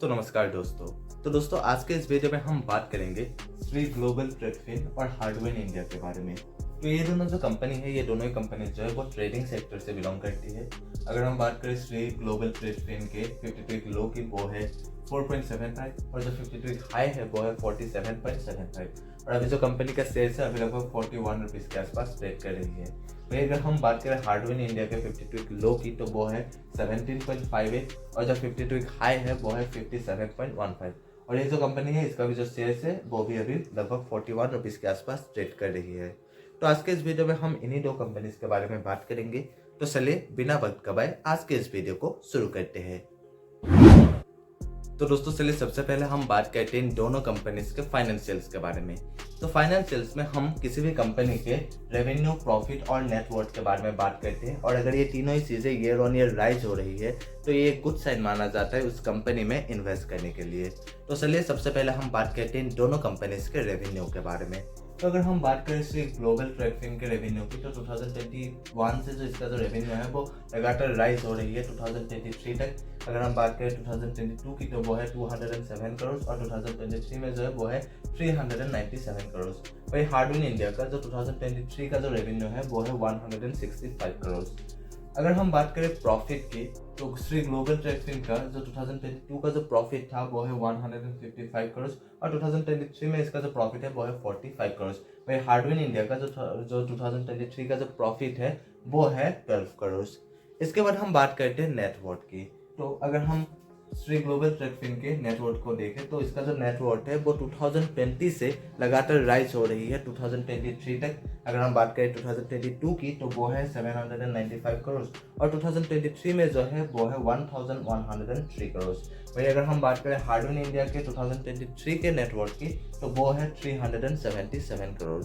तो नमस्कार दोस्तों। आज के इस वीडियो में हम बात करेंगे श्री ग्लोबल ट्रेडफिन और हार्डवेयर इंडिया के बारे में। तो ये दोनों जो कंपनी है, ये दोनों ही कंपनी जो है वो ट्रेडिंग सेक्टर से बिलोंग करती है। अगर हम बात करें श्री ग्लोबल ट्रेडफिन के 52 वीक लो की, वो है 4.75 और जो 52 वीक हाई है वो है 47.75। और अभी जो कंपनी का सेल्स है अभी लगभग 41 रुपीज़ के आसपास ट्रेड कर रही है। वही अगर हम बात करें हार्डवेयर इंडिया के 52 वीक लो की, तो वो है 17.58 और जो 52 वीक हाई है वो है 57.15। और ये जो कंपनी है इसका भी जो शेयर्स है वो भी अभी लगभग 41 रुपीज़ के आसपास ट्रेड कर रही है। तो आज के इस वीडियो में हम इन्हीं दो कंपनीज के बारे में बात करेंगे। तो चलिए बिना वक्त गवाए आज के इस वीडियो को शुरू करते हैं। तो दोस्तों चलिए सबसे पहले हम बात करते हैं इन दोनों कंपनीज के फाइनेंशियल्स के बारे में। तो फाइनेंशियल्स में हम किसी भी कंपनी के रेवेन्यू, प्रॉफिट और नेटवर्थ के बारे में बात करते हैं, और अगर ये तीनों ही चीज़ें ईयर ऑन ईयर राइज हो रही है तो ये एक गुड साइन माना जाता है उस कंपनी में इन्वेस्ट करने के लिए। तो चलिए सबसे पहले हम बात करते हैं इन दोनों कंपनीज के रेवेन्यू के बारे में। तो अगर हम बात करें इससे ग्लोबल ट्रेडफिन के रेवेन्यू की, तो 2021 से जो इसका जो रेवेन्यू है वो लगातार राइज हो रही है 2023 तक। अगर हम बात करें 2022 की, तो वो है 207 करोड़ और 2023 में जो है वो है 397 करोड़। वही हार्डवेयर इंडिया का जो 2023 का जो रेवेन्यू है वो है 165 करोड़। अगर हम बात करें प्रॉफिट की, तो श्री ग्लोबल ट्रेडफिन का जो 2022 का जो प्रॉफिट था वो है 155 करोड़ और 2023 में इसका जो प्रॉफिट है वो है 45 करोड़। वही हार्डवेयर इंडिया का जो 2023 का जो प्रॉफिट है वो है 12 करोड़। इसके बाद हम बात करते हैं नेटवर्थ की। तो अगर हम श्री ग्लोबल ट्रेडफिन के नेटवर्थ को देखें, तो इसका जो नेटवर्थ है वो 2020 से लगातार राइज हो रही है 2023 तक। अगर हम बात करें 2022 की, तो वो है 795 करोड़ और 2023 में जो है वो है 1103 करोड़। वही अगर हम बात करें हार्डवेयर इंडिया के 2023 के नेटवर्थ की, तो वो है 377 करोड़।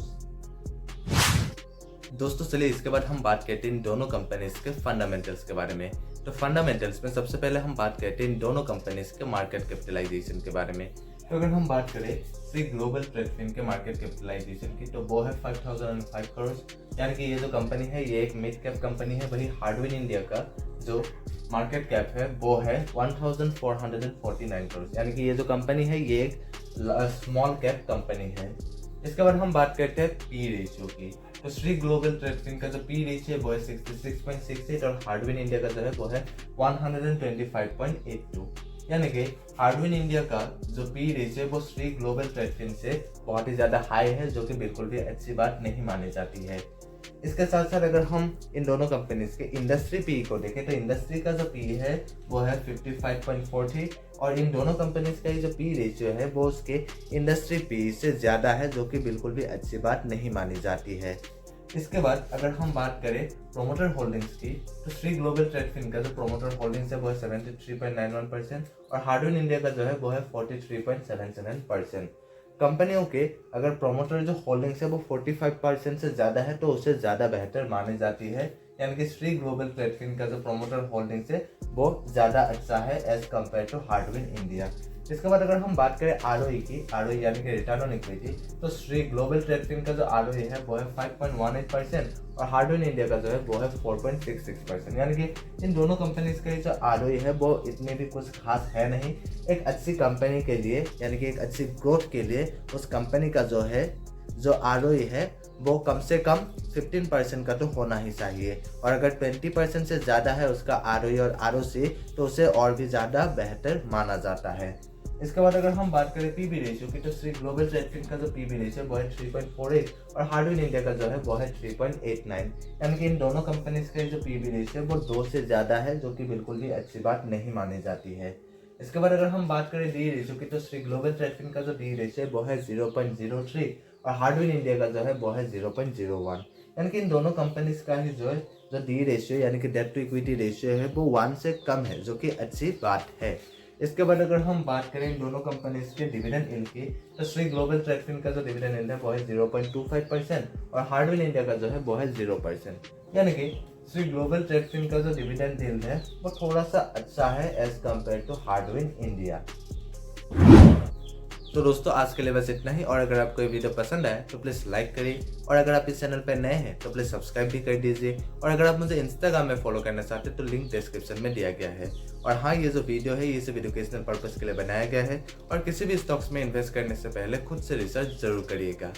दोस्तों चलिए इसके बाद हम बात करते हैं इन दोनों कंपनीज के फंडामेंटल्स के बारे में। तो फंडामेंटल्स में सबसे पहले हम बात करते हैं इन दोनों कंपनीज के मार्केट कैपिटलाइजेशन के बारे में। तो अगर हम बात करें श्री ग्लोबल ट्रेडफिन के मार्केट कैपिटलाइजेशन की, तो वो है 5005 करोड़। यानी कि ये जो कंपनी है ये एक मिड कैप कंपनी है। वही हार्डवेयर इंडिया का जो मार्केट कैप है वो है 1449 करोड़। यानी कि ये जो कंपनी है ये एक स्मॉल कैप कंपनी है। इसके बाद हम बात करते हैं पी रेशियो की। तो श्री ग्लोबल ट्रेडफिन का जो पी रेशियो है वो है 66.68 और हार्डवेयर इंडिया का जो है वो है 125.82। यानी कि हार्डवेयर इंडिया का जो पी रेशियो है वो श्री ग्लोबल ट्रेडफिन से बहुत ही ज़्यादा हाई है, जो कि बिल्कुल भी अच्छी बात नहीं मानी जाती है। इसके साथ साथ अगर हम इन दोनों कंपनीज के इंडस्ट्री पी को देखें, तो इंडस्ट्री का जो पी है वो है 55.40 और इन दोनों कंपनीज का जो पी रेशियो है वो उसके इंडस्ट्री पी से ज़्यादा है, जो कि बिल्कुल भी अच्छी बात नहीं मानी जाती है। इसके बाद अगर हम बात करें प्रोमोटर होल्डिंग्स की, तो श्री ग्लोबल ट्रेडफिन का जो प्रोमोटर होल्डिंग्स है वो है 73.91% और हार्डवेयर इंडिया का जो है वो है 43.77%। कंपनियों के अगर प्रोमोटर जो होल्डिंग्स है वो 45% से ज़्यादा है तो उसे ज़्यादा बेहतर मानी जाती है। यानी कि श्री ग्लोबल ट्रेडफिन का जो प्रोमोटर होल्डिंग्स है वो ज़्यादा अच्छा है as compare to hardware India. इसके बाद अगर हम बात करें आरओई की, आरओई यानी कि रिटर्न ऑन इक्विटी, तो श्री ग्लोबल ट्रेडफिन का जो आरओई है वो है 5.18% और हार्डवेयर इंडिया का जो है वो है 4.66%। यानी कि इन दोनों कंपनीज का जो आरओई है वो इतने भी कुछ खास है नहीं। एक अच्छी कंपनी के लिए, यानी कि एक अच्छी ग्रोथ के लिए उस कंपनी का जो आरओई है वो कम से कम 15% का तो होना ही चाहिए, और अगर 20% से ज़्यादा है उसका आरओई और आरओसी तो उसे और भी ज़्यादा बेहतर माना जाता है। इसके बाद अगर हम बात करें पीबी रेशियो की, तो श्री ग्लोबल ट्रेडफिन का जो पीबी रेशियो वो है 3.48 और हार्डवेयर इंडिया का जो है वो है 3.89। यानी कि इन दोनों कंपनीज का जो पीबी रेशियो वो 2 से ज़्यादा है, जो कि बिल्कुल भी अच्छी बात नहीं मानी जाती है। इसके बाद अगर हम बात करें डी रेशियो की, तो श्री ग्लोबल ट्रेडफिन का जो डी रेशियो वो है 0.03 और हार्डवेयर इंडिया का जो है वो है 0.01। यानी कि इन दोनों कंपनीज का ही जो डी रेशियो यानी कि डेट टू इक्विटी रेशियो है वो 1 से कम है, जो कि अच्छी बात है। इसके बाद अगर हम बात करें इन दोनों कंपनीज के डिविडेंड यील्ड की, तो श्री ग्लोबल ट्रेडफिन का जो डिविडेंड यील्ड है वो है 0.25% और हार्डवेयर इंडिया का जो है वो है 0%। यानी कि श्री ग्लोबल ट्रेडफिन का जो डिविडेंड यील्ड है वो थोड़ा सा अच्छा है as compare to hardware India. तो दोस्तों आज के लिए बस इतना ही, और अगर आपको ये वीडियो पसंद आए तो प्लीज़ लाइक करिए, और अगर आप इस चैनल पर नए हैं तो प्लीज़ सब्सक्राइब भी कर दीजिए, और अगर आप मुझे इंस्टाग्राम में फॉलो करना चाहते हैं तो लिंक डिस्क्रिप्शन में दिया गया है। और हाँ, ये जो वीडियो है ये सिर्फ एजुकेशनल पर्पज़ के लिए बनाया गया है, और किसी भी स्टॉक्स में इन्वेस्ट करने से पहले खुद से रिसर्च जरूर करिएगा।